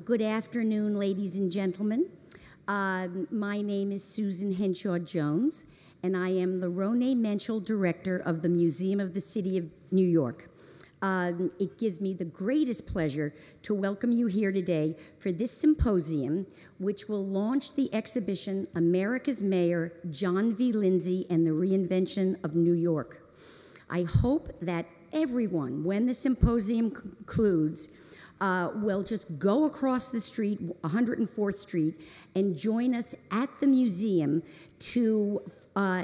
Good afternoon, ladies and gentlemen. My name is Susan Henshaw Jones, and I am the Ronay Menschel Director of the Museum of the City of New York. It gives me the greatest pleasure to welcome you here today for this symposium, which will launch the exhibition America's Mayor, John V. Lindsay and the Reinvention of New York. I hope that everyone, when the symposium concludes, will just go across the street, 104th Street, and join us at the museum to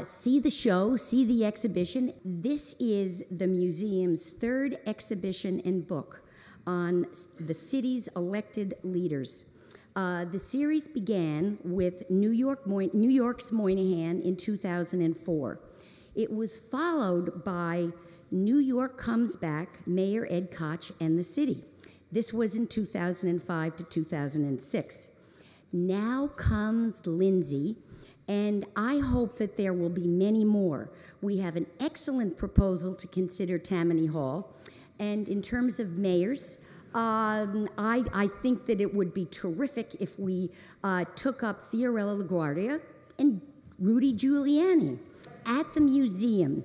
see the show, see the exhibition. This is the museum's third exhibition and book on the city's elected leaders. The series began with New York's Moynihan in 2004. It was followed by New York Comes Back, Mayor Ed Koch and the City. This was in 2005 to 2006. Now comes Lindsay, and I hope that there will be many more. We have an excellent proposal to consider Tammany Hall, and in terms of mayors, I think that it would be terrific if we took up Fiorello LaGuardia and Rudy Giuliani. At the museum,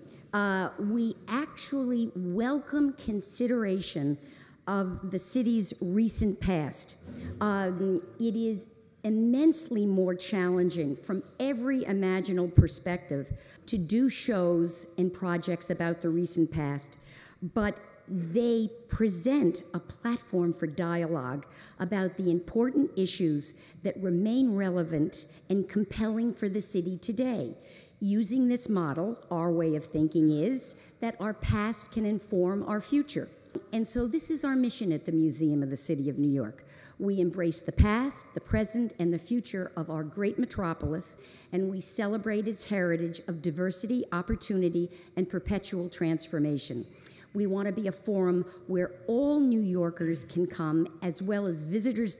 we actually welcome consideration of the city's recent past. It is immensely more challenging from every imaginable perspective to do shows and projects about the recent past, but they present a platform for dialogue about the important issues that remain relevant and compelling for the city today. Using this model, our way of thinking is that our past can inform our future. And so this is our mission at the Museum of the City of New York. We embrace the past, the present, and the future of our great metropolis, and we celebrate its heritage of diversity, opportunity, and perpetual transformation. We want to be a forum where all New Yorkers can come, as well as visitors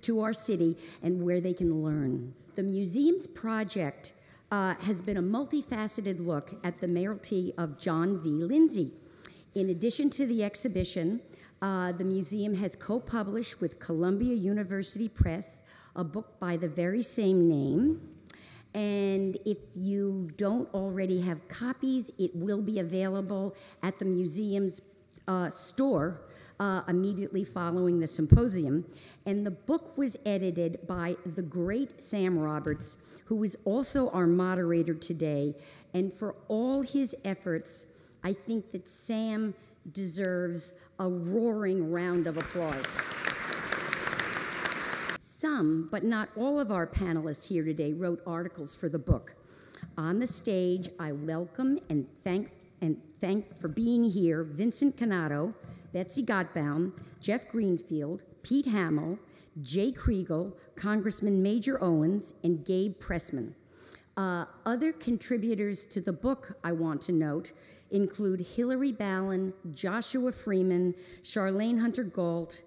to our city, and where they can learn. The museum's project has been a multifaceted look at the mayoralty of John V. Lindsay. In addition to the exhibition, the museum has co-published with Columbia University Press a book by the very same name. And if you don't already have copies, it will be available at the museum's store immediately following the symposium. And the book was edited by the great Sam Roberts, who is also our moderator today. And for all his efforts, I think that Sam deserves a roaring round of applause. Some, but not all of our panelists here today wrote articles for the book. On the stage, I welcome and thank for being here Vincent Cannato, Betsy Gotbaum, Jeff Greenfield, Pete Hamill, Jay Kriegel, Congressman Major Owens, and Gabe Pressman. Other contributors to the book I want to note include Hillary Ballin, Joshua Freeman, Charlene Hunter-Gault,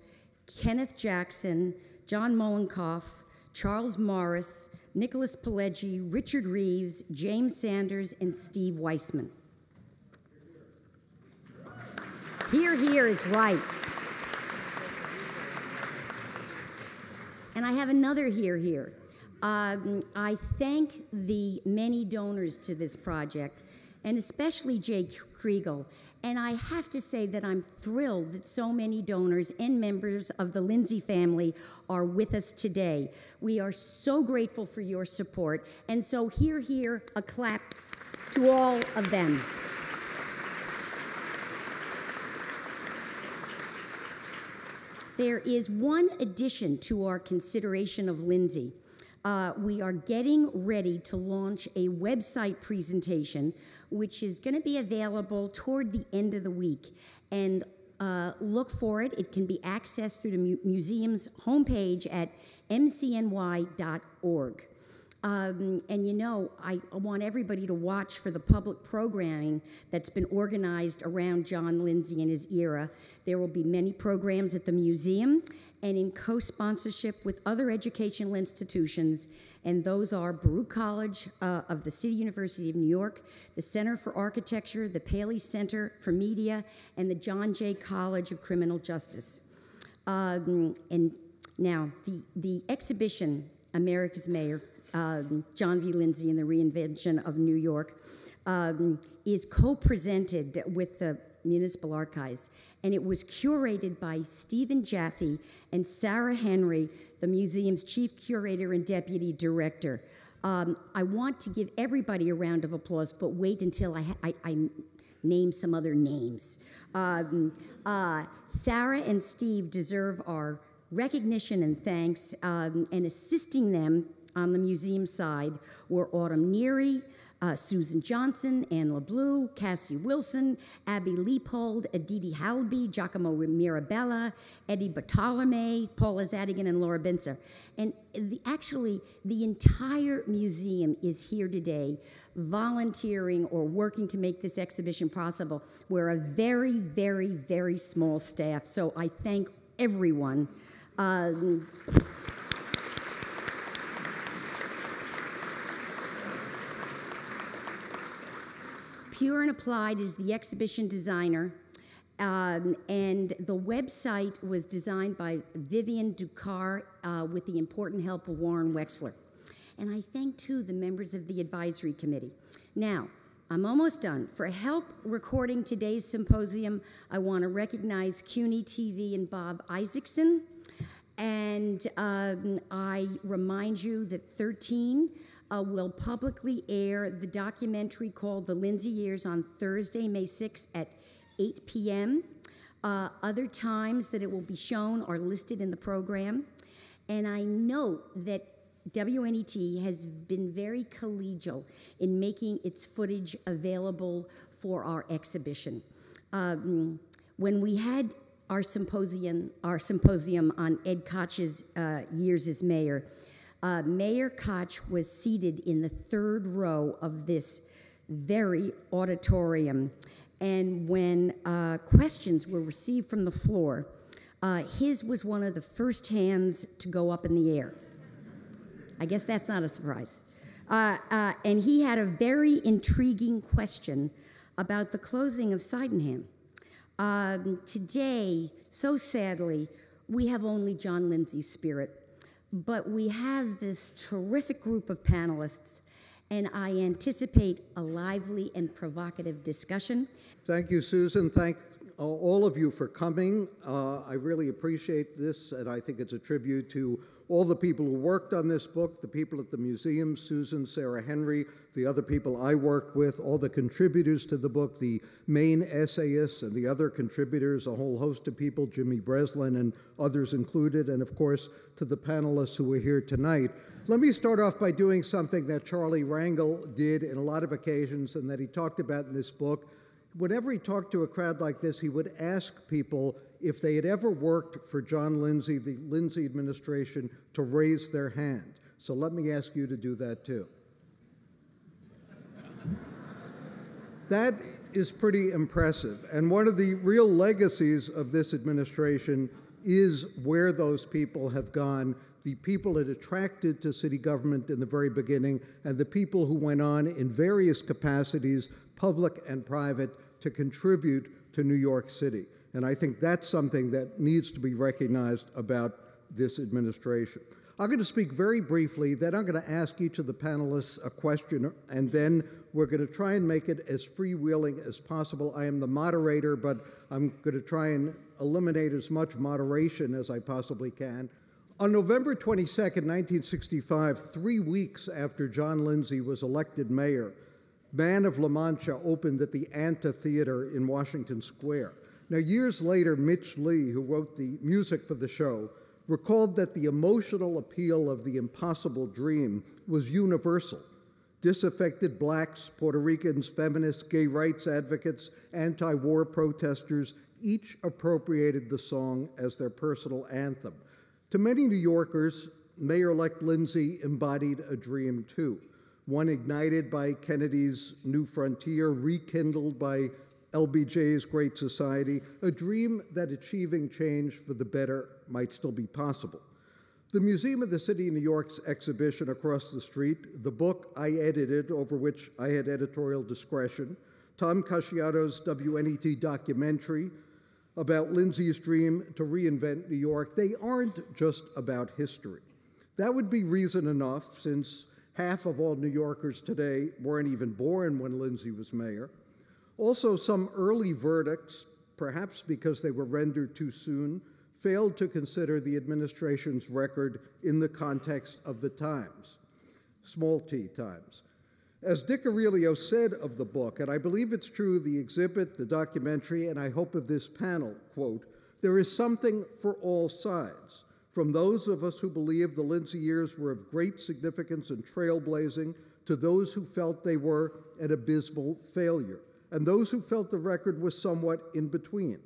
Kenneth Jackson, John Molenkoff, Charles Morris, Nicholas Pileggi, Richard Reeves, James Sanders, and Steve Weissman. Here is right. And I have another here. I thank the many donors to this project, and especially Jay Kriegel. And I have to say that I'm thrilled that so many donors and members of the Lindsay family are with us today. We are so grateful for your support. And so here, a clap to all of them. There is one addition to our consideration of Lindsay. We are getting ready to launch a website presentation, which is going to be available toward the end of the week. And look for it. It can be accessed through the museum's homepage at mcny.org. And you know, I want everybody to watch for the public programming that's been organized around John Lindsay and his era. There will be many programs at the museum and in co-sponsorship with other educational institutions, and those are Baruch College of the City University of New York, the Center for Architecture, the Paley Center for Media, and the John Jay College of Criminal Justice. And Now, the exhibition, America's Mayor, John V. Lindsay and the Reinvention of New York, is co-presented with the Municipal Archives, and it was curated by Stephen Jaffe and Sarah Henry, the museum's chief curator and deputy director. I want to give everybody a round of applause, but wait until I name some other names. Sarah and Steve deserve our recognition and thanks, and assisting them on the museum side were Autumn Neary, Susan Johnson, Ann LeBlue, Cassie Wilson, Abby Leopold, Aditi Halby, Giacomo Mirabella, Eddie Bartolome, Paula Zadigan, and Laura Binzer. And actually, the entire museum is here today volunteering or working to make this exhibition possible. We're a very, very, very small staff, so I thank everyone. Pure and Applied is the exhibition designer, and the website was designed by Vivian Ducar with the important help of Warren Wexler. And I thank, too, the members of the advisory committee. Now, I'm almost done. For help recording today's symposium, I want to recognize CUNY TV and Bob Isaacson. And I remind you that 13 will publicly air the documentary called The Lindsay Years on Thursday, May 6th at 8 p.m. Other times that it will be shown are listed in the program. And I note that WNET has been very collegial in making its footage available for our exhibition. When we had our symposium on Ed Koch's years as mayor, Mayor Koch was seated in the third row of this very auditorium. And when questions were received from the floor, his was one of the first hands to go up in the air. I guess that's not a surprise. And he had a very intriguing question about the closing of Sydenham. Today, so sadly, we have only John Lindsay's spirit. But we have this terrific group of panelists, and I anticipate a lively and provocative discussion. Thank you, Susan. Thank all of you for coming. I really appreciate this, and I think it's a tribute to all the people who worked on this book, the people at the museum, Susan, Sarah Henry, the other people I worked with, all the contributors to the book, the main essayists and the other contributors, a whole host of people, Jimmy Breslin and others included, and of course, to the panelists who are here tonight. Let me start off by doing something that Charlie Rangel did in a lot of occasions and that he talked about in this book. Whenever he talked to a crowd like this, he would ask people if they had ever worked for John Lindsay, the Lindsay administration, to raise their hand. So let me ask you to do that too. That is pretty impressive. And one of the real legacies of this administration is where those people have gone, the people it attracted to city government in the very beginning, and the people who went on in various capacities, public and private, to contribute to New York City. And I think that's something that needs to be recognized about this administration. I'm going to speak very briefly, then I'm going to ask each of the panelists a question, and then we're going to try and make it as freewheeling as possible. I am the moderator, but I'm going to try and eliminate as much moderation as I possibly can. On November 22nd, 1965, 3 weeks after John Lindsay was elected mayor, Man of La Mancha opened at the Amphitheater in Washington Square. Now, years later, Mitch Lee, who wrote the music for the show, recalled that the emotional appeal of The Impossible Dream was universal. Disaffected blacks, Puerto Ricans, feminists, gay rights advocates, anti-war protesters, each appropriated the song as their personal anthem. To many New Yorkers, Mayor-elect Lindsay embodied a dream too, one ignited by Kennedy's New Frontier, rekindled by LBJ's Great Society, a dream that achieving change for the better might still be possible. The Museum of the City of New York's exhibition across the street, the book I edited, over which I had editorial discretion, Tom Casciato's WNET documentary, about Lindsay's dream to reinvent New York, they aren't just about history. That would be reason enough, since half of all New Yorkers today weren't even born when Lindsay was mayor. Also, some early verdicts, perhaps because they were rendered too soon, failed to consider the administration's record in the context of the times, small t times. As Dick Aurelio said of the book, and I believe it's true, the exhibit, the documentary, and I hope of this panel, quote, "There is something for all sides, from those of us who believe the Lindsay years were of great significance and trailblazing, to those who felt they were an abysmal failure, and those who felt the record was somewhat in between.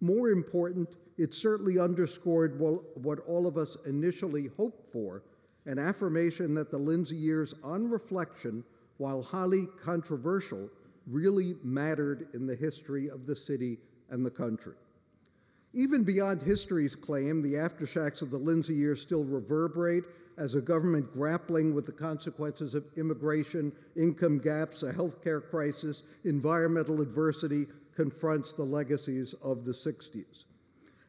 More important, it certainly underscored what all of us initially hoped for, an affirmation that the Lindsay years, on reflection, while highly controversial, really mattered in the history of the city and the country." Even beyond history's claim, the aftershocks of the Lindsay years still reverberate as a government grappling with the consequences of immigration, income gaps, a healthcare crisis, environmental adversity confronts the legacies of the 60s.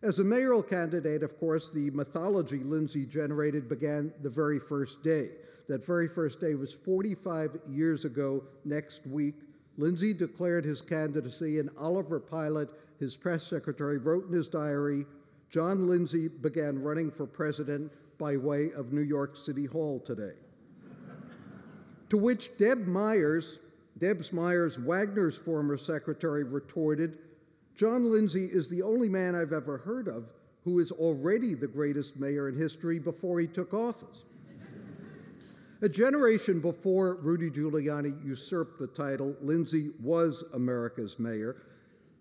As a mayoral candidate, of course, the mythology Lindsay generated began the very first day. That very first day was 45 years ago next week. Lindsay declared his candidacy, and Oliver Pilot, his press secretary, wrote in his diary, "John Lindsay began running for president by way of New York City Hall today." To which Debs Myers, Wagner's former secretary, retorted, "John Lindsay is the only man I've ever heard of who is already the greatest mayor in history before he took office." A generation before Rudy Giuliani usurped the title, Lindsay was America's mayor.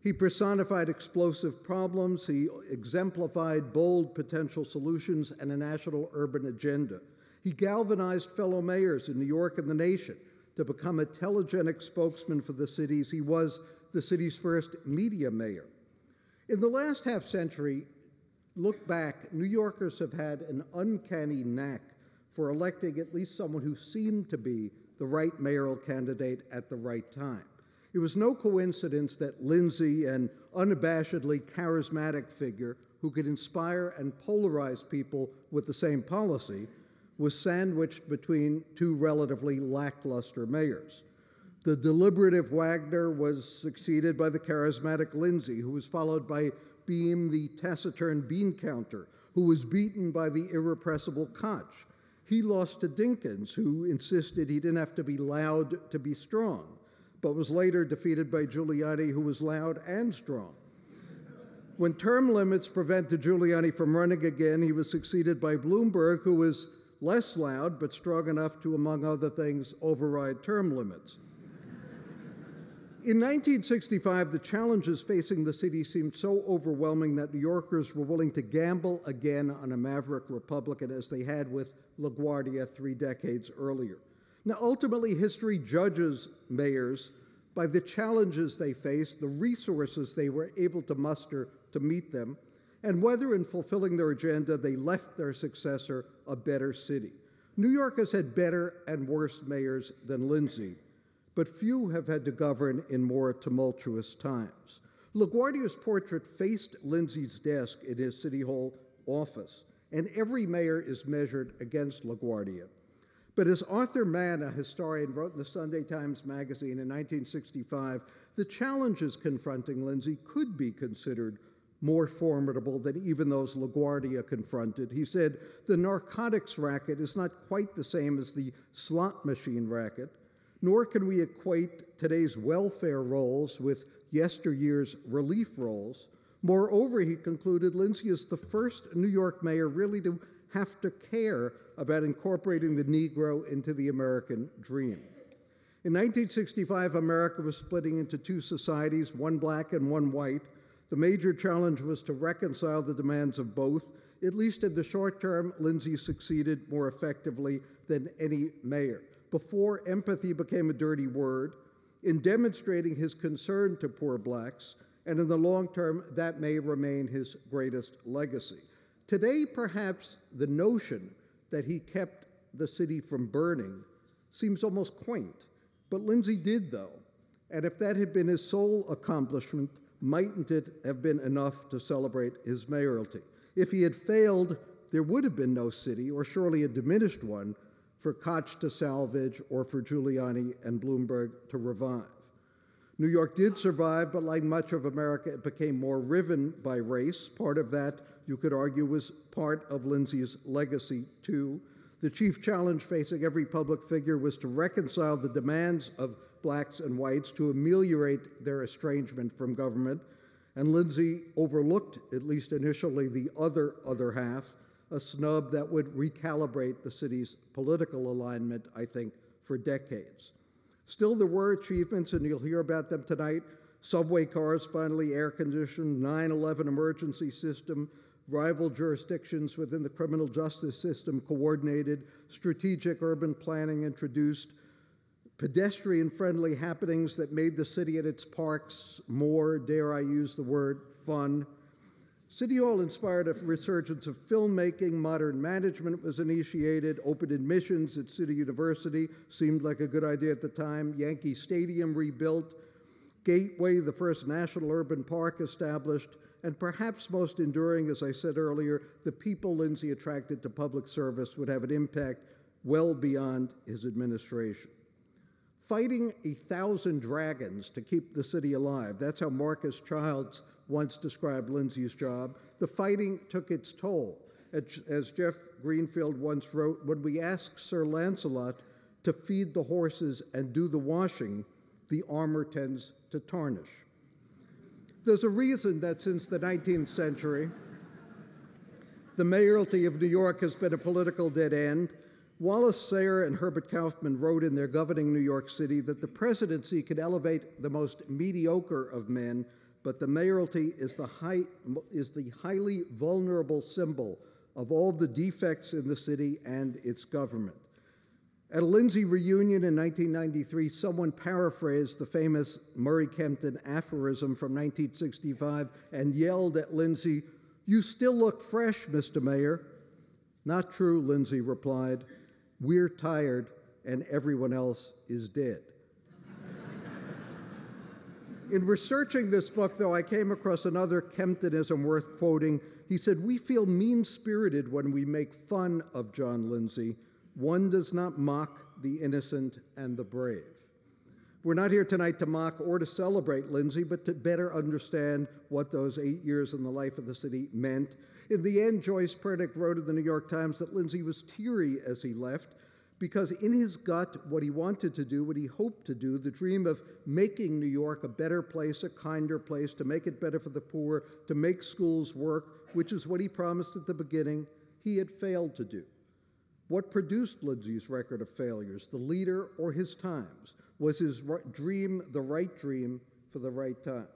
He personified explosive problems, he exemplified bold potential solutions and a national urban agenda. He galvanized fellow mayors in New York and the nation to become a telegenic spokesman for the cities. He was the city's first media mayor. In the last half century, look back, New Yorkers have had an uncanny knack for electing at least someone who seemed to be the right mayoral candidate at the right time. It was no coincidence that Lindsay, an unabashedly charismatic figure who could inspire and polarize people with the same policy, was sandwiched between two relatively lackluster mayors. The deliberative Wagner was succeeded by the charismatic Lindsay, who was followed by Beam, the taciturn bean counter, who was beaten by the irrepressible Koch. He lost to Dinkins, who insisted he didn't have to be loud to be strong, but was later defeated by Giuliani, who was loud and strong. When term limits prevented Giuliani from running again, he was succeeded by Bloomberg, who was less loud but strong enough to, among other things, override term limits. In 1965, the challenges facing the city seemed so overwhelming that New Yorkers were willing to gamble again on a maverick Republican, as they had with LaGuardia 3 decades earlier. Now, ultimately, history judges mayors by the challenges they faced, the resources they were able to muster to meet them, and whether in fulfilling their agenda they left their successor a better city. New York has had better and worse mayors than Lindsay, but few have had to govern in more tumultuous times. LaGuardia's portrait faced Lindsay's desk in his City Hall office, and every mayor is measured against LaGuardia. But as Arthur Mann, a historian, wrote in the Sunday Times magazine in 1965, the challenges confronting Lindsay could be considered more formidable than even those LaGuardia confronted. He said, "The narcotics racket is not quite the same as the slot machine racket, nor can we equate today's welfare rolls with yesteryear's relief rolls. Moreover," he concluded, "Lindsay is the first New York mayor really to have to care about incorporating the Negro into the American dream." In 1965, America was splitting into two societies, one black and one white. The major challenge was to reconcile the demands of both. At least in the short term, Lindsay succeeded more effectively than any mayor. Before empathy became a dirty word, in demonstrating his concern to poor blacks, and in the long term, that may remain his greatest legacy. Today, perhaps the notion that he kept the city from burning seems almost quaint, but Lindsay did, though. And if that had been his sole accomplishment, mightn't it have been enough to celebrate his mayoralty? If he had failed, there would have been no city, or surely a diminished one, for Koch to salvage or for Giuliani and Bloomberg to revive. New York did survive, but like much of America, it became more riven by race. Part of that, you could argue, was part of Lindsay's legacy, too. The chief challenge facing every public figure was to reconcile the demands of blacks and whites to ameliorate their estrangement from government. And Lindsay overlooked, at least initially, the other half, a snub that would recalibrate the city's political alignment, I think, for decades. Still, there were achievements, and you'll hear about them tonight. Subway cars finally air-conditioned, 9/11 emergency system, rival jurisdictions within the criminal justice system coordinated, strategic urban planning introduced, pedestrian-friendly happenings that made the city and its parks more, dare I use the word, fun. City Hall inspired a resurgence of filmmaking, modern management was initiated, open admissions at City University seemed like a good idea at the time, Yankee Stadium rebuilt, Gateway, the first national urban park established, and perhaps most enduring, as I said earlier, the people Lindsay attracted to public service would have an impact well beyond his administration. Fighting 1,000 dragons to keep the city alive, that's how Marcus Childs once described Lindsay's job. The fighting took its toll. As Jeff Greenfield once wrote, when we ask Sir Lancelot to feed the horses and do the washing, the armor tends to tarnish. There's a reason that since the 19th century, the mayoralty of New York has been a political dead end. Wallace Sayre and Herbert Kaufman wrote in their Governing New York City that the presidency could elevate the most mediocre of men, but the mayoralty is the highly vulnerable symbol of all the defects in the city and its government. At a Lindsay reunion in 1993, someone paraphrased the famous Murray Kempton aphorism from 1965 and yelled at Lindsay, "You still look fresh, Mr. Mayor." "Not true," Lindsay replied. "We're tired and everyone else is dead." In researching this book, though, I came across another Kemptonism worth quoting. He said, "We feel mean-spirited when we make fun of John Lindsay. One does not mock the innocent and the brave." We're not here tonight to mock or to celebrate Lindsay, but to better understand what those 8 years in the life of the city meant. In the end, Joyce Pernick wrote in the New York Times that Lindsay was teary as he left, because in his gut, what he wanted to do, what he hoped to do, the dream of making New York a better place, a kinder place, to make it better for the poor, to make schools work, which is what he promised at the beginning, he had failed to do. What produced Lindsay's record of failures, the leader or his times? Was his dream the right dream for the right time?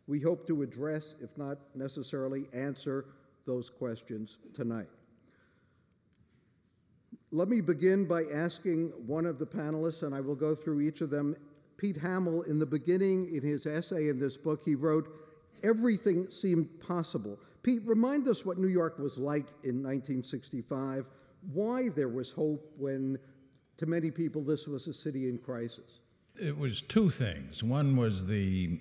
We hope to address, if not necessarily answer, those questions tonight. Let me begin by asking one of the panelists, and I will go through each of them. Pete Hamill, in the beginning, in his essay in this book, he wrote, "Everything seemed possible." Pete, remind us what New York was like in 1965, why there was hope when, to many people, this was a city in crisis. It was two things. One was the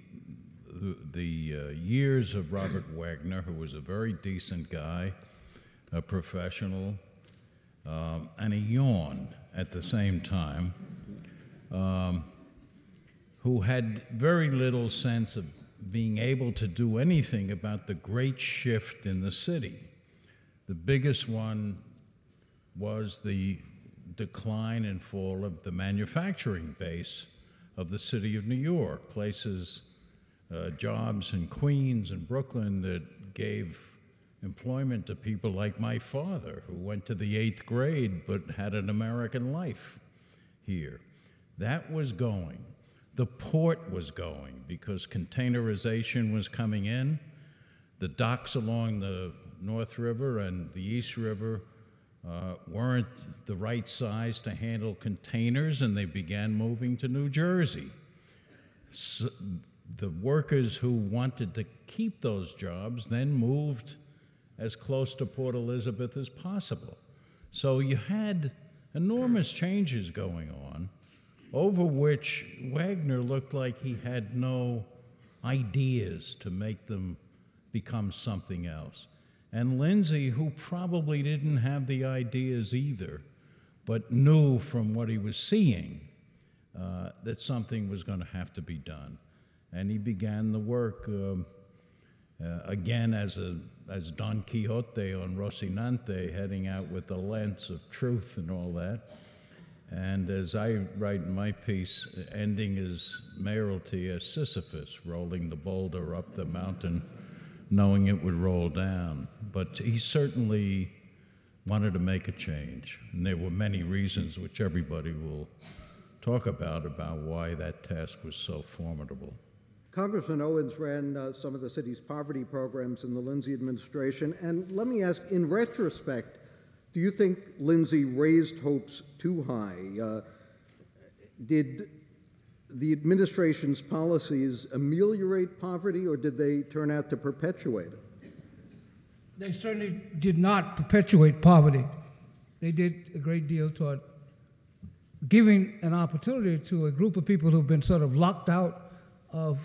years of Robert Wagner, who was a very decent guy, a professional, and a yawn at the same time, who had very little sense of being able to do anything about the great shift in the city. The biggest one was the decline and fall of the manufacturing base of the city of New York, places, jobs in Queens and Brooklyn that gave employment to people like my father, who went to the 8th grade but had an American life here. That was going. The port was going because containerization was coming in. The docks along the North River and the East River weren't the right size to handle containers, and they began moving to New Jersey. So the workers who wanted to keep those jobs then moved as close to Port Elizabeth as possible. So you had enormous changes going on, over which Wagner looked like he had no ideas to make them become something else. And Lindsay, who probably didn't have the ideas either, but knew from what he was seeing that something was going to have to be done. And he began the work again as Don Quixote on Rocinante, heading out with the lens of truth and all that. And as I write in my piece, ending his mayoralty as Sisyphus, rolling the boulder up the mountain, knowing it would roll down. But he certainly wanted to make a change. And there were many reasons, which everybody will talk about why that task was so formidable. Congressman Owens ran some of the city's poverty programs in the Lindsay administration. And let me ask, in retrospect, do you think Lindsay raised hopes too high? Did the administration's policies ameliorate poverty, or did they turn out to perpetuate it? They certainly did not perpetuate poverty. They did a great deal toward giving an opportunity to a group of people who've been sort of locked out of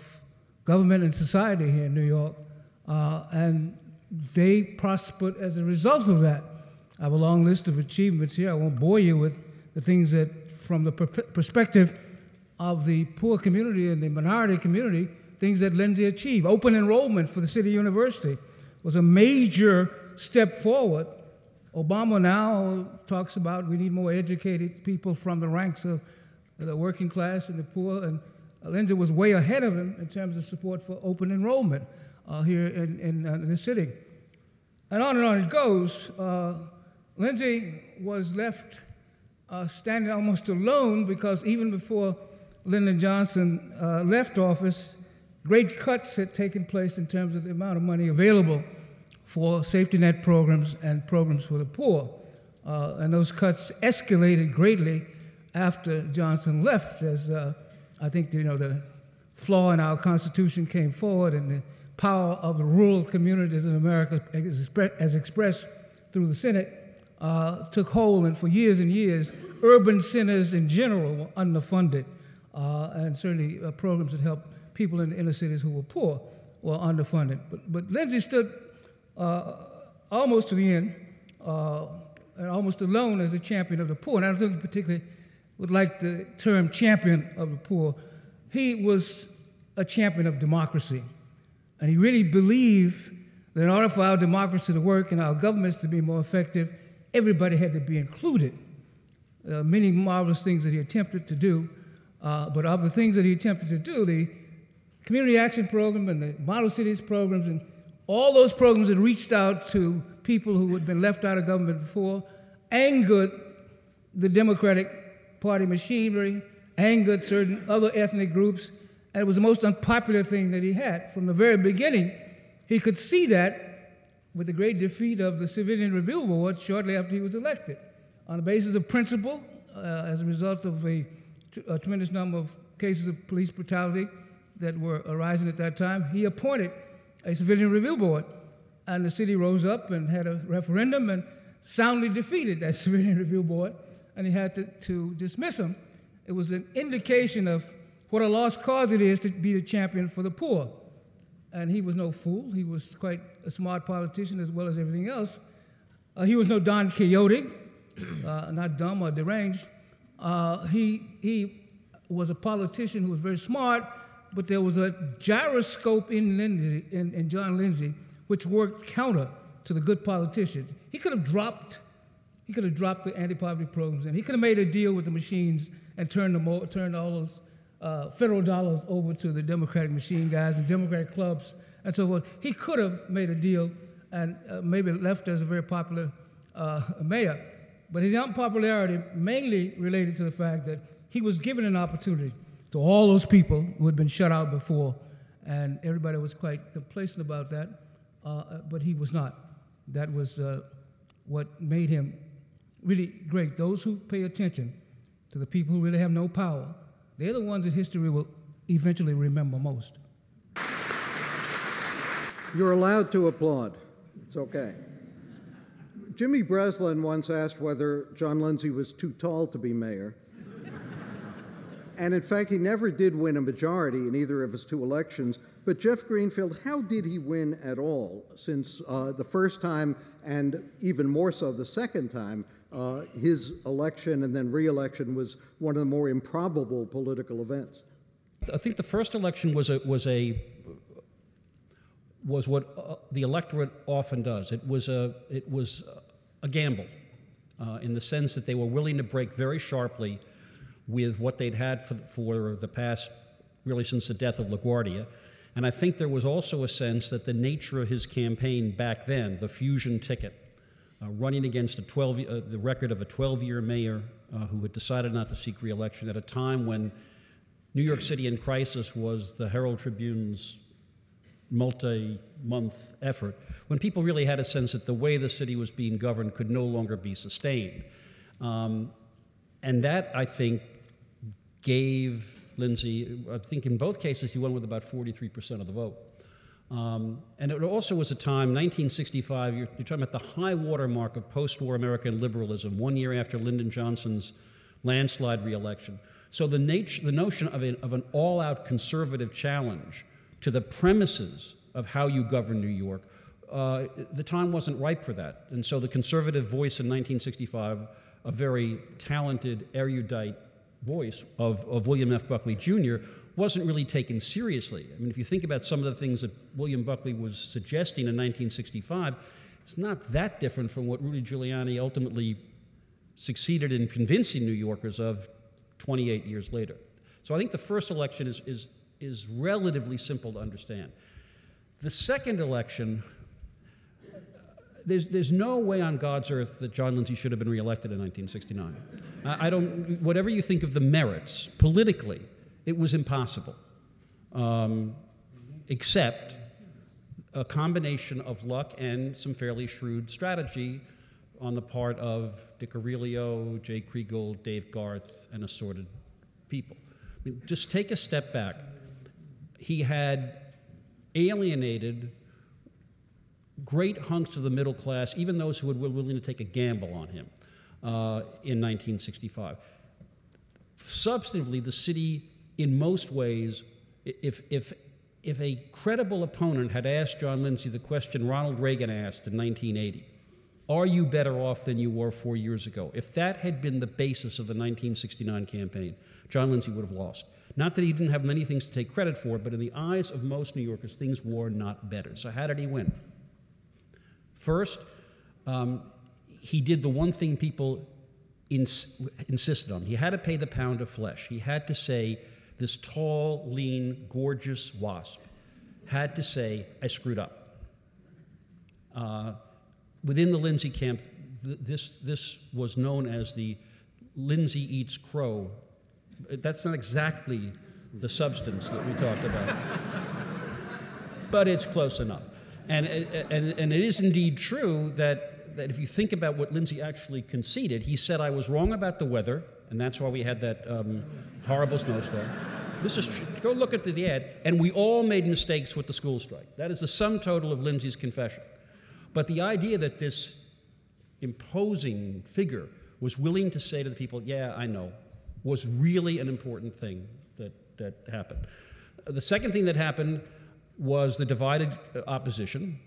government and society here in New York, and they prospered as a result of that. I have a long list of achievements here. I won't bore you with the things that, from the perspective of the poor community and the minority community, things that Lindsay achieved. Open enrollment for the City University was a major step forward. Obama now talks about we need more educated people from the ranks of the working class and the poor, and Lindsay was way ahead of him in terms of support for open enrollment here in the city. And on it goes. Lindsay was left standing almost alone because even before Lyndon Johnson left office, great cuts had taken place in terms of the amount of money available for safety net programs and programs for the poor. And those cuts escalated greatly after Johnson left, as I think the flaw in our Constitution came forward, and the power of the rural communities in America, as expressed through the Senate, took hold, and for years and years, urban centers in general were underfunded, and certainly programs that helped people in the inner cities who were poor were underfunded. But Lindsay stood almost to the end, and almost alone as a champion of the poor. And I don't think particularly would like the term champion of the poor. He was a champion of democracy, and he really believed that in order for our democracy to work and our governments to be more effective, everybody had to be included. Many marvelous things that he attempted to do, but of the things that he attempted to do, the Community Action Program and the Model Cities programs and all those programs that reached out to people who had been left out of government before angered the Democratic Party machinery, angered certain other ethnic groups, and it was the most unpopular thing that he had. From the very beginning, he could see that with the great defeat of the Civilian Review Board shortly after he was elected. On the basis of principle, as a result of a tremendous number of cases of police brutality that were arising at that time, he appointed a Civilian Review Board, and the city rose up and had a referendum and soundly defeated that Civilian Review Board, and he had to dismiss him. It was an indication of what a lost cause it is to be the champion for the poor. And he was no fool. He was quite a smart politician as well as everything else. He was no Don Quixote, not dumb or deranged. He was a politician who was very smart, but there was a gyroscope in John Lindsay which worked counter to the good politicians. He could have dropped the anti-poverty programs, and he could have made a deal with the machines and turned all those federal dollars over to the Democratic machine guys and Democratic clubs and so forth. He could have made a deal and maybe left as a very popular mayor. But his unpopularity mainly related to the fact that he was given an opportunity to all those people who had been shut out before, and everybody was quite complacent about that, but he was not. That was what made him really great. Those who pay attention to the people who really have no power, they're the ones that history will eventually remember most. You're allowed to applaud. It's okay. Jimmy Breslin once asked whether John Lindsay was too tall to be mayor. And in fact, he never did win a majority in either of his two elections. But Jeff Greenfield, how did he win at all? Since the first time, and even more so the second time, his election and then re-election was one of the more improbable political events. I think the first election was what the electorate often does. It was a gamble, in the sense that they were willing to break very sharply with what they'd had for the past, really since the death of LaGuardia. And I think there was also a sense that the nature of his campaign back then, the fusion ticket, running against the record of a 12-year mayor who had decided not to seek re-election at a time when New York City in crisis was the Herald Tribune's multi-month effort, when people really had a sense that the way the city was being governed could no longer be sustained. And that, I think, gave Lindsay, I think in both cases he won with about 43% of the vote. And it also was a time, 1965, you're talking about the high watermark of post-war American liberalism, 1 year after Lyndon Johnson's landslide re-election. So the notion of an all-out conservative challenge to the premises of how you govern New York, the time wasn't ripe for that. And so the conservative voice in 1965, a very talented, erudite voice of William F. Buckley Jr., wasn't really taken seriously. I mean, if you think about some of the things that William Buckley was suggesting in 1965, it's not that different from what Rudy Giuliani ultimately succeeded in convincing New Yorkers of 28 years later. So I think the first election is relatively simple to understand. The second election, there's no way on God's earth that John Lindsay should have been reelected in 1969. Whatever you think of the merits, politically, it was impossible, except a combination of luck and some fairly shrewd strategy on the part of Dick Aurelio, Jay Kriegel, Dave Garth, and assorted people. I mean, just take a step back. He had alienated great hunks of the middle class, even those who were willing to take a gamble on him in 1965. Substantively, the city, in most ways, if a credible opponent had asked John Lindsay the question Ronald Reagan asked in 1980, are you better off than you were 4 years ago? If that had been the basis of the 1969 campaign, John Lindsay would have lost. Not that he didn't have many things to take credit for, but in the eyes of most New Yorkers, things were not better. So how did he win? First, he did the one thing people insisted on. He had to pay the pound of flesh. He had to say, this tall, lean, gorgeous wasp had to say, I screwed up. Within the Lindsay camp, this was known as the Lindsay eats crow. That's not exactly the substance that we talked about, but it's close enough. And it is indeed true that if you think about what Lindsay actually conceded, he said, I was wrong about the weather, and that's why we had that horrible snowstorm. This is true. Go look at the ad. And we all made mistakes with the school strike. That is the sum total of Lindsay's confession. But the idea that this imposing figure was willing to say to the people, yeah, I know, was really an important thing that happened. The second thing that happened was the divided opposition.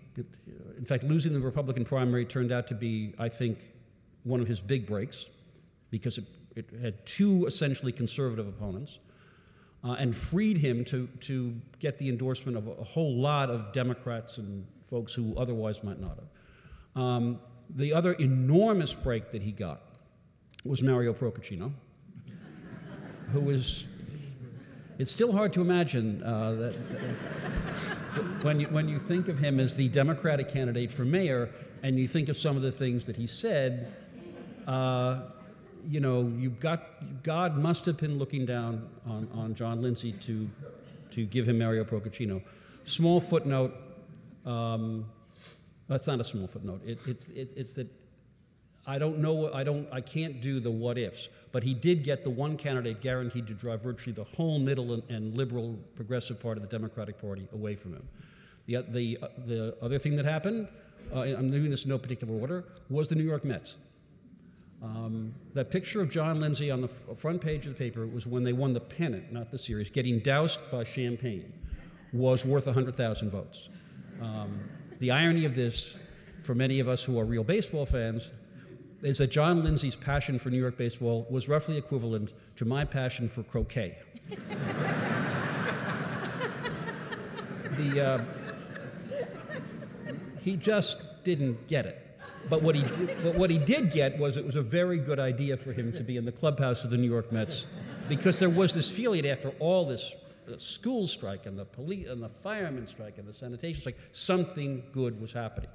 In fact, losing the Republican primary turned out to be, I think, one of his big breaks, because it had two essentially conservative opponents, and freed him to get the endorsement of a whole lot of Democrats and folks who otherwise might not have. The other enormous break that he got was Mario Procaccino, who was, it's still hard to imagine that when you think of him as the Democratic candidate for mayor, and you think of some of the things that he said, you know, God must have been looking down on John Lindsay to give him Mario Procaccino. Small footnote. That's not a small footnote. It's that I can't do the what ifs, but he did get the one candidate guaranteed to drive virtually the whole middle and liberal progressive part of the Democratic Party away from him. The other thing that happened, I'm doing this in no particular order, was the New York Mets. That picture of John Lindsay on the front page of the paper was when they won the pennant, not the series. Getting doused by champagne was worth 100,000 votes. The irony of this, for many of us who are real baseball fans, is that John Lindsay's passion for New York baseball was roughly equivalent to my passion for croquet. He just didn't get it. But what he did get was it was a very good idea for him to be in the clubhouse of the New York Mets, because there was this feeling after all this school strike and the police and the firemen strike and the sanitation strike, something good was happening.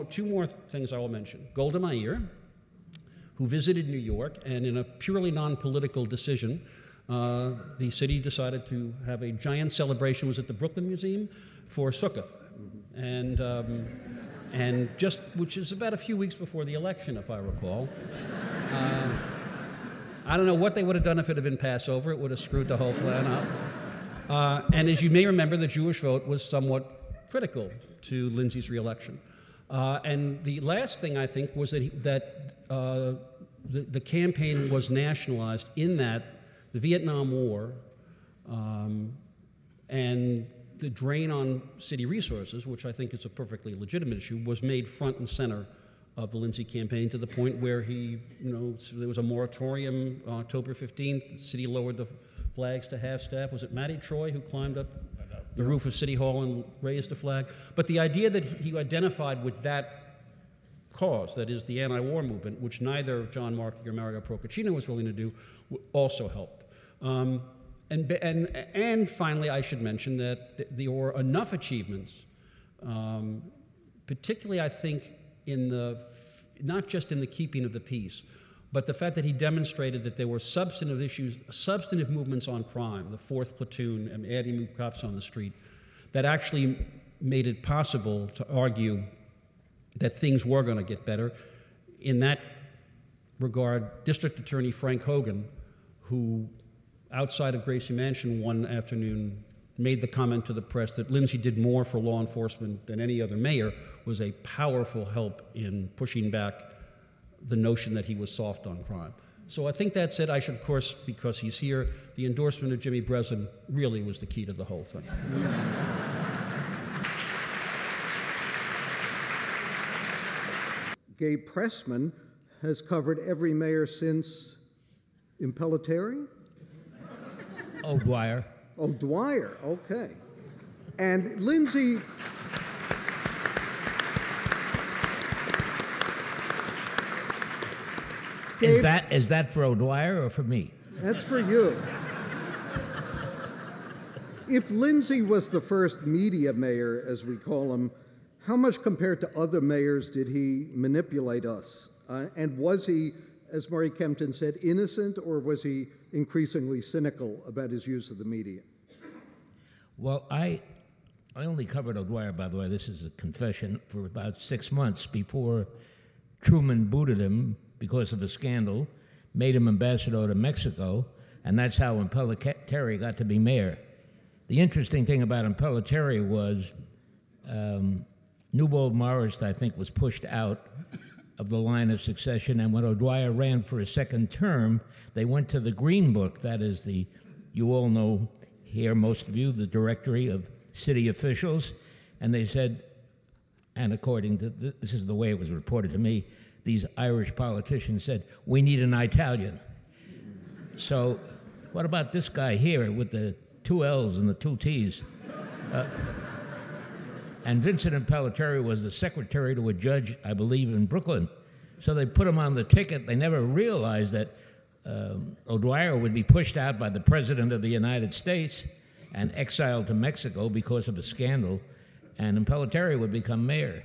Two more things I will mention. Golda Meir, who visited New York, and in a purely non-political decision, the city decided to have a giant celebration. It was at the Brooklyn Museum for Sukkot, and which is about a few weeks before the election, if I recall. I don't know what they would have done if it had been Passover. It would have screwed the whole plan up. And as you may remember, the Jewish vote was somewhat critical to Lindsay's reelection. And the last thing I think was that the campaign was nationalized in that the Vietnam War and the drain on city resources, which I think is a perfectly legitimate issue, was made front and center of the Lindsay campaign, to the point where there was a moratorium on October 15th. The city lowered the flags to half-staff. Was it Matty Troy who climbed up the roof of City Hall and raised a flag? But the idea that he identified with that cause, that is the anti-war movement, which neither John Markey or Mario Procaccino was willing to do, also helped. And finally, I should mention that there were enough achievements, particularly I think not just in the keeping of the peace, but the fact that he demonstrated that there were substantive issues, substantive movements on crime, the 4th Platoon and adding new cops on the street, that actually made it possible to argue that things were going to get better. In that regard, District Attorney Frank Hogan, who outside of Gracie Mansion one afternoon made the comment to the press that Lindsay did more for law enforcement than any other mayor, was a powerful help in pushing back the notion that he was soft on crime. So I think that's it. I should, of course, because he's here, the endorsement of Jimmy Breslin really was the key to the whole thing. Gabe Pressman has covered every mayor since Impellitteri? O'Dwyer. O'Dwyer, okay. And Lindsay, Gabe, is that for O'Dwyer or for me? That's for you. If Lindsay was the first media mayor, as we call him, how much compared to other mayors did he manipulate us? And was he, as Murray Kempton said, innocent, or was he increasingly cynical about his use of the media? Well, I only covered O'Dwyer, by the way, this is a confession, for about 6 months before Truman booted him because of a scandal, made him ambassador to Mexico, and that's how Impellitteri got to be mayor. The interesting thing about Impellitteri was Newbold Morris, I think, was pushed out of the line of succession, and when O'Dwyer ran for a second term, they went to the Green Book, that is you all know here, most of you, the directory of city officials, and they said, and according to, this is the way it was reported to me, these Irish politicians said, we need an Italian. So what about this guy here with the 2 L's and the 2 T's? And Vincent Impellitteri was the secretary to a judge, I believe, in Brooklyn. So they put him on the ticket. They never realized that O'Dwyer would be pushed out by the President of the United States and exiled to Mexico because of a scandal, and Impellitteri would become mayor.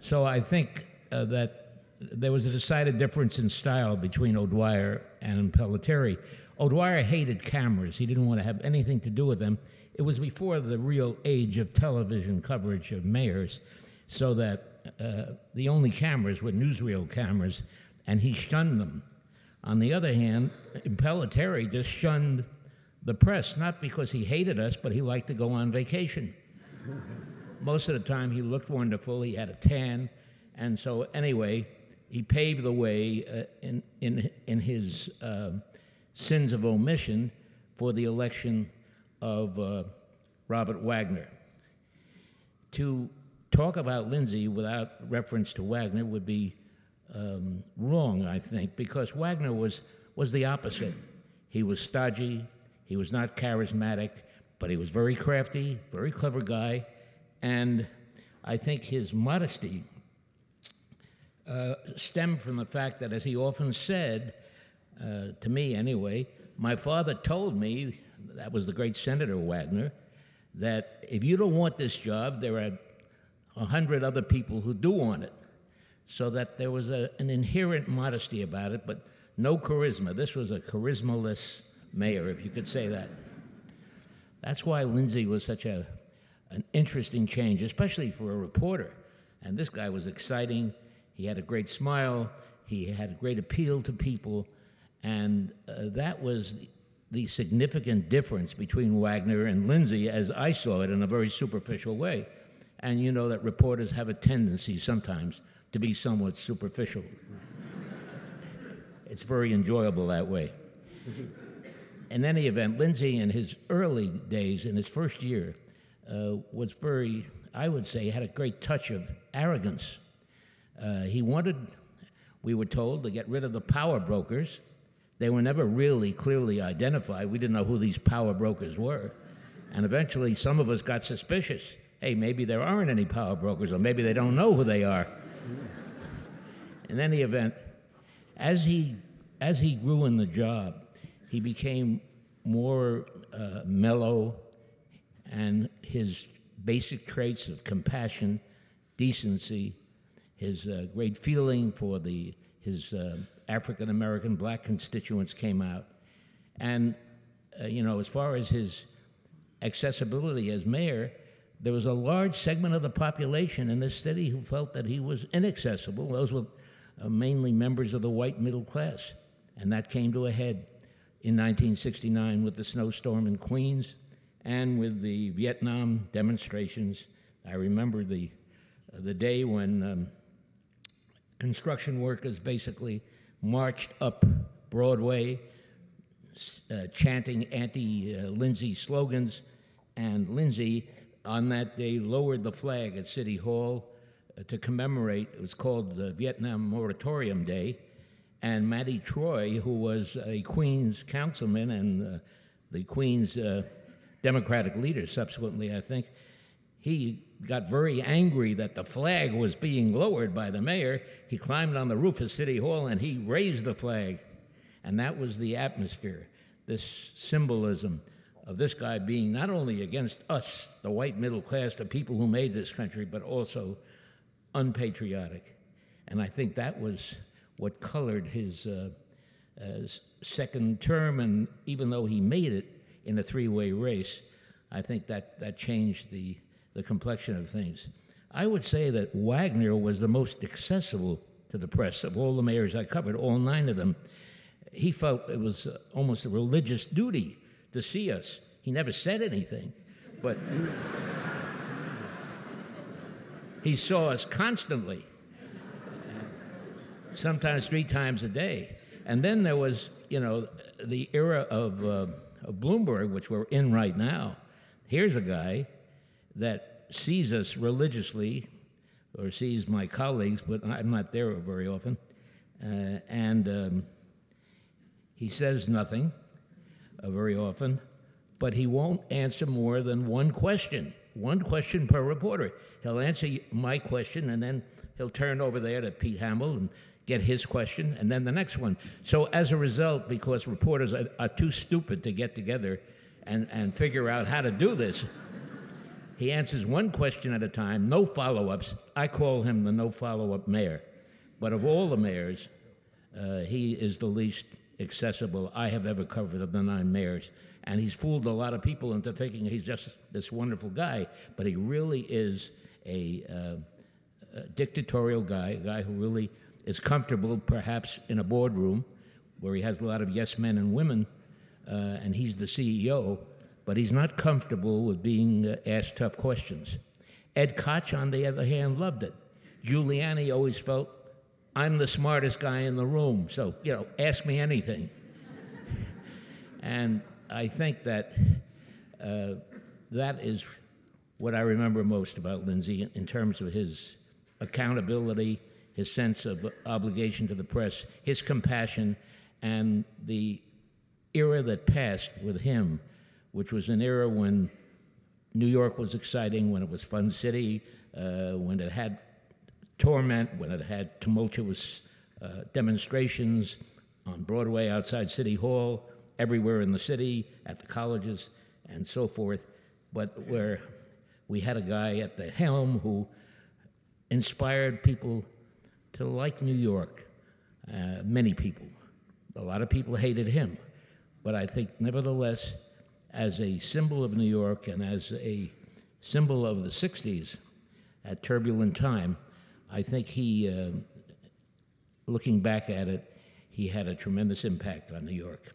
So I think that there was a decided difference in style between O'Dwyer and Impellitteri. O'Dwyer hated cameras. He didn't want to have anything to do with them. It was before the real age of television coverage of mayors, so that the only cameras were newsreel cameras, and he shunned them. On the other hand, Impellitteri just shunned the press, not because he hated us, but he liked to go on vacation. Most of the time he looked wonderful, he had a tan, and so anyway, he paved the way in his sins of omission for the election of Robert Wagner. To talk about Lindsay without reference to Wagner would be wrong, I think, because Wagner was the opposite. He was stodgy, he was not charismatic, but he was very crafty, very clever guy, and I think his modesty stemmed from the fact that, as he often said, to me anyway, my father told me, that was the great Senator Wagner, that if you don't want this job, there are 100 other people who do want it. So that there was an inherent modesty about it, but no charisma. This was a charisma-less mayor, if you could say that. That's why Lindsay was such an interesting change, especially for a reporter. And this guy was exciting. He had a great smile. He had a great appeal to people. And that was the significant difference between Wagner and Lindsay, as I saw it in a very superficial way. And you know that reporters have a tendency sometimes to be somewhat superficial. It's very enjoyable that way. In any event, Lindsay in his early days, in his first year, was very, I would say, had a great touch of arrogance. He wanted, we were told, to get rid of the power brokers. They were never really clearly identified. We didn't know who these power brokers were. And eventually some of us got suspicious. Hey, maybe there aren't any power brokers, or maybe they don't know who they are. In any event, as he grew in the job, he became more mellow, and his basic traits of compassion, decency, his great feeling for his African-American black constituents came out. And, you know, as far as his accessibility as mayor, there was a large segment of the population in this city who felt that he was inaccessible. Those were mainly members of the white middle class. And that came to a head in 1969 with the snowstorm in Queens and with the Vietnam demonstrations. I remember the day when construction workers basically marched up Broadway chanting anti-Lindsay slogans, and Lindsay on that day lowered the flag at City Hall to commemorate, it was called the Vietnam Moratorium Day, and Mattie Troy, who was a Queens councilman and the Queens Democratic leader subsequently, I think, he got very angry that the flag was being lowered by the mayor. He climbed on the roof of City Hall and he raised the flag. And that was the atmosphere, this symbolism of this guy being not only against us, the white middle class, the people who made this country, but also unpatriotic. And I think that was what colored his second term, and even though he made it in a three-way race, I think that changed the complexion of things. I would say that Wagner was the most accessible to the press of all the mayors I covered, all 9 of them. He felt it was almost a religious duty to see us. He never said anything, but he saw us constantly, sometimes 3 times a day. And then there was, you know, the era of Bloomberg, which we're in right now. Here's a guy that sees us religiously, or sees my colleagues, but I'm not there very often, and he says nothing very often, but he won't answer more than one question per reporter. He'll answer my question, and then he'll turn over there to Pete Hamill and get his question, and then the next one. So as a result, because reporters are too stupid to get together and figure out how to do this, he answers one question at a time, no follow-ups. I call him the no follow-up mayor. But of all the mayors, he is the least accessible I have ever covered of the 9 mayors. And he's fooled a lot of people into thinking he's just this wonderful guy, but he really is a dictatorial guy, a guy who really is comfortable perhaps in a boardroom where he has a lot of yes men and women, and he's the CEO, but he's not comfortable with being asked tough questions. Ed Koch, on the other hand, loved it. Giuliani always felt I'm the smartest guy in the room, so, you know, ask me anything. And I think that that is what I remember most about Lindsay in terms of his accountability, his sense of obligation to the press, his compassion, and the era that passed with him, which was an era when New York was exciting, when it was Fun City, when it had torment, when it had tumultuous demonstrations on Broadway, outside City Hall, everywhere in the city, at the colleges, and so forth, but where we had a guy at the helm who inspired people to like New York, many people. A lot of people hated him, but I think nevertheless, as a symbol of New York and as a symbol of the 60s, at turbulent time, I think he, looking back at it, he had a tremendous impact on New York.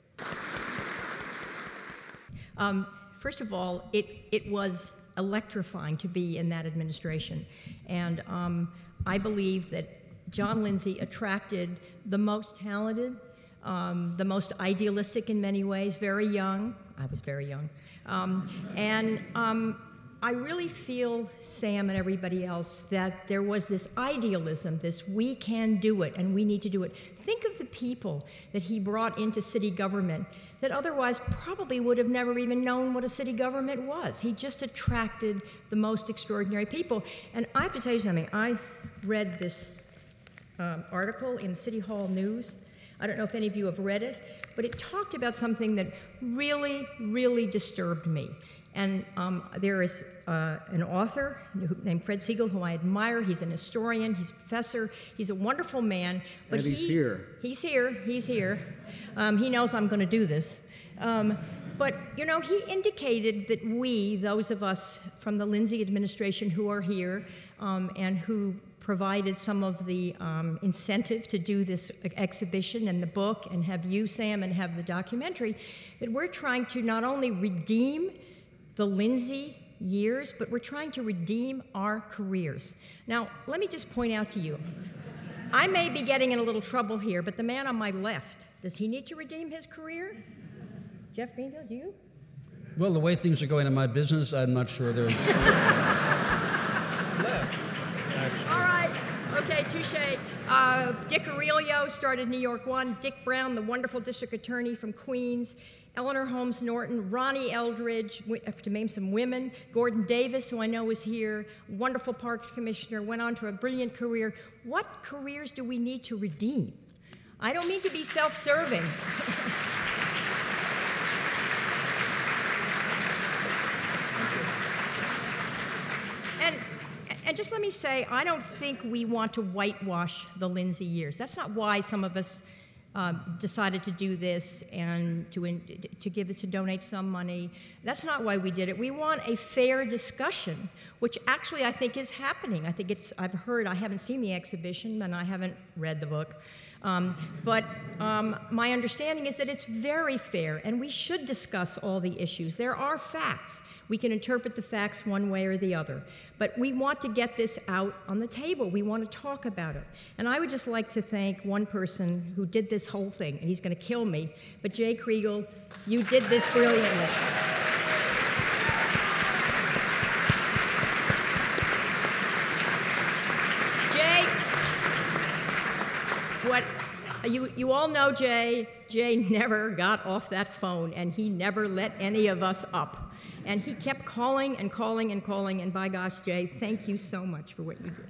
First of all, it was electrifying to be in that administration. And I believe that John Lindsay attracted the most talented, the most idealistic in many ways, very young. I was very young. I really feel, Sam and everybody else, that there was this idealism, this we can do it and we need to do it. Think of the people that he brought into city government that otherwise probably would have never even known what a city government was. He just attracted the most extraordinary people. And I have to tell you something, I read this article in City Hall News. I don't know if any of you have read it, but it talked about something that really, really disturbed me. And there is an author named Fred Siegel, who I admire. He's an historian, he's a professor, he's a wonderful man. But and he's here. He's here, he's here. He knows I'm going to do this. But, you know, he indicated that we, those of us from the Lindsay administration who are here and who provided some of the incentive to do this exhibition and the book and have you, Sam, and have the documentary, that we're trying to not only redeem the Lindsay years, but we're trying to redeem our careers. Now, let me just point out to you, I may be getting in a little trouble here, but the man on my left, does he need to redeem his career? Jeff Greenfield, do you? Well, the way things are going in my business, I'm not sure there's All right, okay, touche. Dick Aurelio started New York One. Dick Brown, the wonderful district attorney from Queens. Eleanor Holmes Norton, Ronnie Eldridge, to name some women. Gordon Davis, who I know is here, wonderful parks commissioner, went on to a brilliant career. What careers do we need to redeem? I don't mean to be self-serving. And just let me say, I don't think we want to whitewash the Lindsay years. That's not why some of us decided to do this and to give it, to donate some money. That's not why we did it. We want a fair discussion, which actually I think is happening. I think it's, I've heard, I haven't seen the exhibition and I haven't read the book, but my understanding is that it's very fair and we should discuss all the issues. There are facts. We can interpret the facts one way or the other. But we want to get this out on the table. We want to talk about it. And I would just like to thank one person who did this whole thing, and he's going to kill me, but Jay Kriegel, you did this brilliantly. Jay, you all know Jay. Jay never got off that phone, and he never let any of us up. And he kept calling and calling and calling, and by gosh, Jay, thank you so much for what you did.